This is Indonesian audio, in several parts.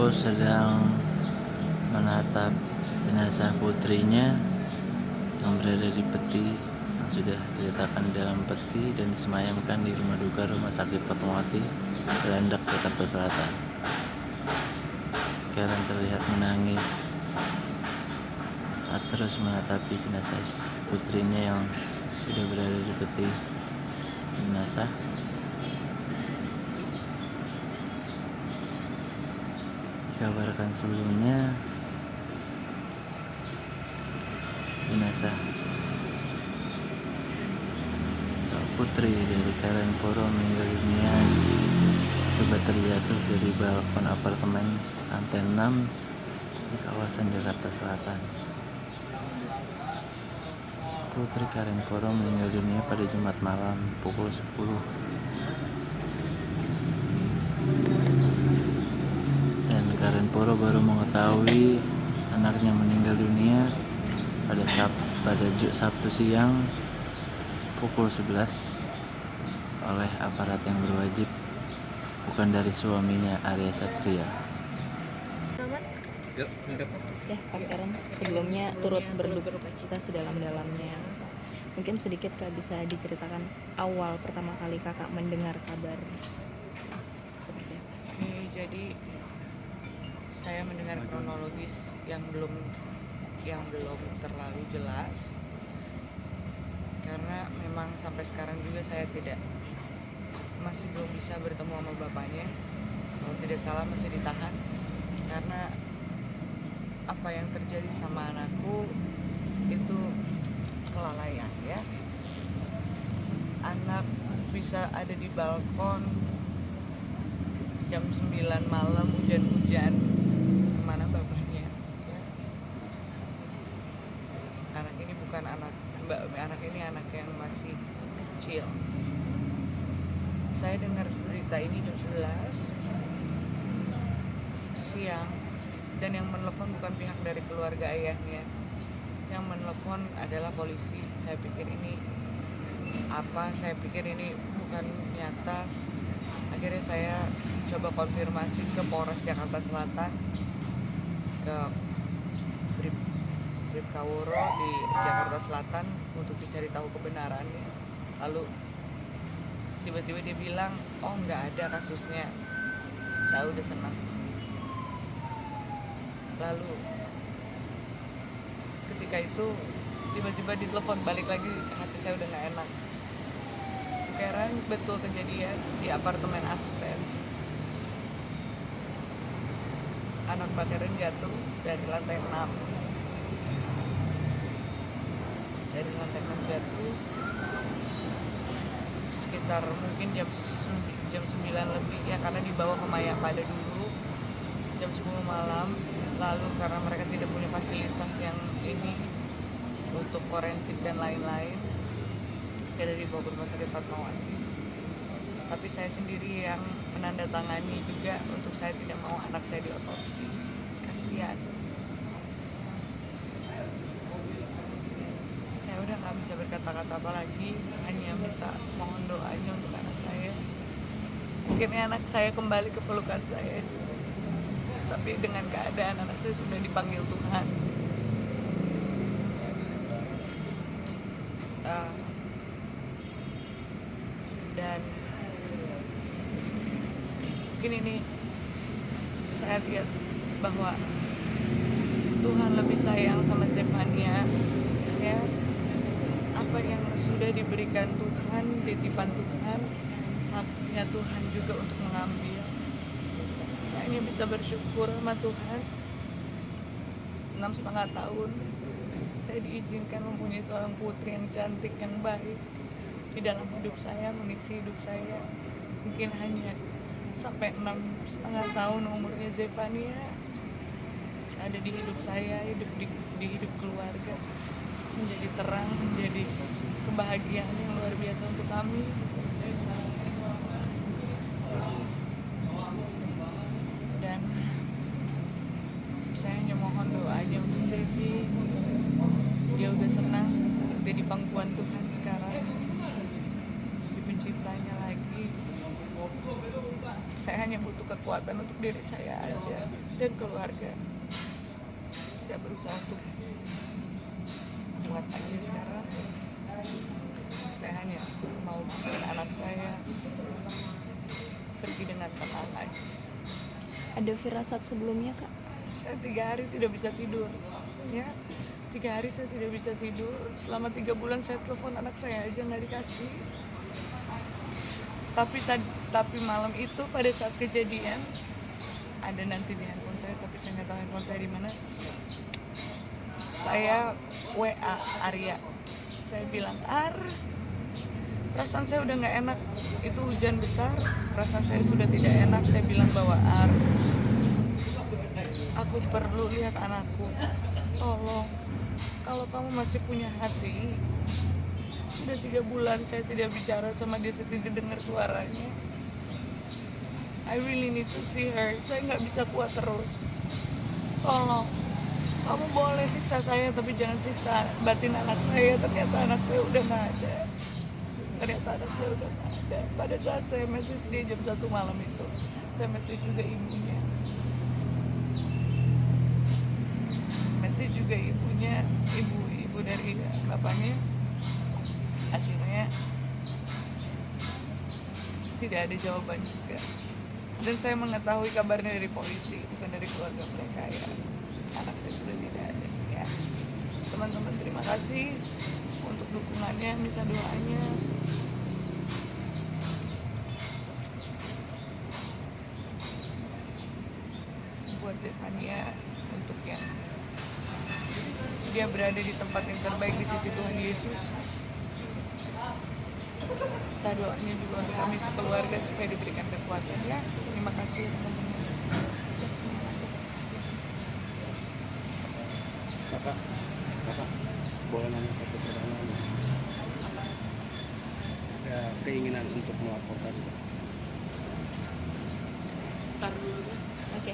Poro sedang menatap jenazah putrinya yang berada di peti, yang sudah diletakkan di dalam peti dan disemayamkan di rumah duka Rumah Sakit Fatmawati, Cilandak, Jakarta Selatan. Karen terlihat menangis saat terus menatapi jenazah putrinya yang sudah berada di peti jenazah. Dikabarkan sebelumnya jenazah putri dari Karen Poro meninggal dunia akibat terjatuh dari balkon apartemen lantai 6 di kawasan Jakarta Selatan. Putri Karen Poro meninggal dunia pada Jumat malam pukul 10. Dan Karen Poro baru mengetahui anaknya meninggal dunia pada Sabtu siang pukul 11 oleh aparat yang berwajib, bukan dari suaminya, Arya Satria. Ya, Kak Karen, sebelumnya turut berduka cita sedalam-dalamnya. Mungkin sedikit Kak bisa diceritakan awal pertama kali Kakak mendengar kabar seperti apa? Jadi saya mendengar kronologis yang belum terlalu jelas, karena memang sampai sekarang juga saya masih belum bisa bertemu sama bapaknya. Kalau tidak salah masih ditahan karena apa yang terjadi sama anakku itu kelalaian ya. Anak bisa ada di balkon jam 9 malam hujan-hujan, kemana bapaknya ya? Anak ini bukan anak ini anak yang masih kecil. Saya dengar berita ini jam 11 siang, dan yang menelpon bukan pihak dari keluarga ayahnya. Yang menelpon adalah polisi. Saya pikir ini bukan nyata. Akhirnya saya coba konfirmasi ke Polres Jakarta Selatan, ke Brip Kaworo di Jakarta Selatan untuk dicari tahu kebenarannya. Lalu tiba-tiba dia bilang, oh nggak ada kasusnya. Saya udah senang. Lalu ketika itu tiba-tiba ditelepon balik lagi, hati saya udah nggak enak. Karen, betul kejadian di apartemen Aspen. Anak Mbak Karen jatuh dari lantai 6. Dari lantai 6 jatuh sekitar mungkin jam 9 lebih ya, karena dibawa ke Mayapada dulu jam 10 malam. Lalu karena mereka tidak punya fasilitas yang ini untuk forensik dan lain-lain, akhirnya dibawa ke Rumah Sakit Fatmawati. Tapi saya sendiri yang menandatangani juga untuk saya tidak mau anak saya diotopsi. Kasihan. Saya udah gak bisa berkata-kata apa lagi, hanya minta mohon doanya untuk anak saya. Akhirnya anak saya kembali ke pelukan saya, tapi dengan keadaan anak saya sudah dipanggil Tuhan. Dan mungkin ini saya lihat bahwa Tuhan lebih sayang sama Zefania ya. Apa yang sudah diberikan Tuhan, titipan Tuhan, haknya Tuhan juga untuk mengambil. Saya hanya bisa bersyukur sama Tuhan. 6,5 tahun saya diizinkan mempunyai seorang putri yang cantik, yang baik di dalam hidup saya, mengisi hidup saya. Mungkin hanya sampai 6,5 tahun umurnya Zefania ada di hidup saya, di hidup keluarga, menjadi terang, menjadi kebahagiaan yang luar biasa untuk kami. Dan saya hanya mohon doanya untuk Zefi. Dia udah senang, dia di pangkuan Tuhan sekarang, di penciptanya lagi. Saya hanya butuh kekuatan untuk diri saya aja dan keluarga. Saya berusaha untuk kuat aja sekarang. Saya hanya mau bikin anak saya pergi dengan tenang aja. Ada firasat sebelumnya kak? Saya 3 hari tidak bisa tidur, ya. 3 hari saya tidak bisa tidur. Selama 3 bulan saya telepon anak saya aja nggak dikasih. Tapi malam itu pada saat kejadian ada nanti di handphone saya, tapi saya nggak tahu handphone saya di mana. Saya WA Arya. Saya bilang, perasaan saya udah nggak enak. Itu hujan besar, perasaan saya sudah tidak enak. Saya bilang bahwa aku perlu lihat anakku. Tolong, kalau kamu masih punya hati. Sudah 3 bulan saya tidak bicara sama dia, saya tidak dengar suaranya. I really need to see her. Saya nggak bisa kuat terus. Tolong, kamu boleh siksa saya, tapi jangan siksa batin anak saya. Ternyata anak saya udah nggak ada. Pada saat saya message dia jam 1 malam itu, saya message juga ibunya. Message juga ibunya, ibu dari bapaknya. Akhirnya tidak ada jawaban juga. Dan saya mengetahui kabarnya dari polisi, bukan dari keluarga mereka, ya. Anak saya sudah tidak ada, ya. Teman-teman, terima kasih untuk dukungannya, minta doanya. Buat Zefania, untuk yang dia berada di tempat yang terbaik di sisi Tuhan Yesus. Kita doanya juga untuk kami sekeluarga supaya diberikan kekuatan, ya. Terima kasih teman-teman. Terima kasih. Kakak, boleh nanya satu pertanyaan? Ada keinginan untuk melaporkan? Ntar dulu ya. Oke.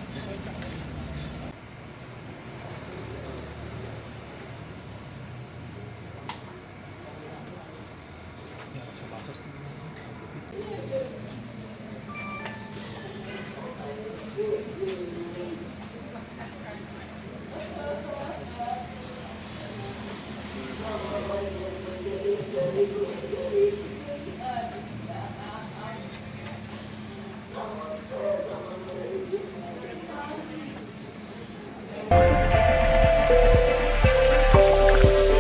Thank you.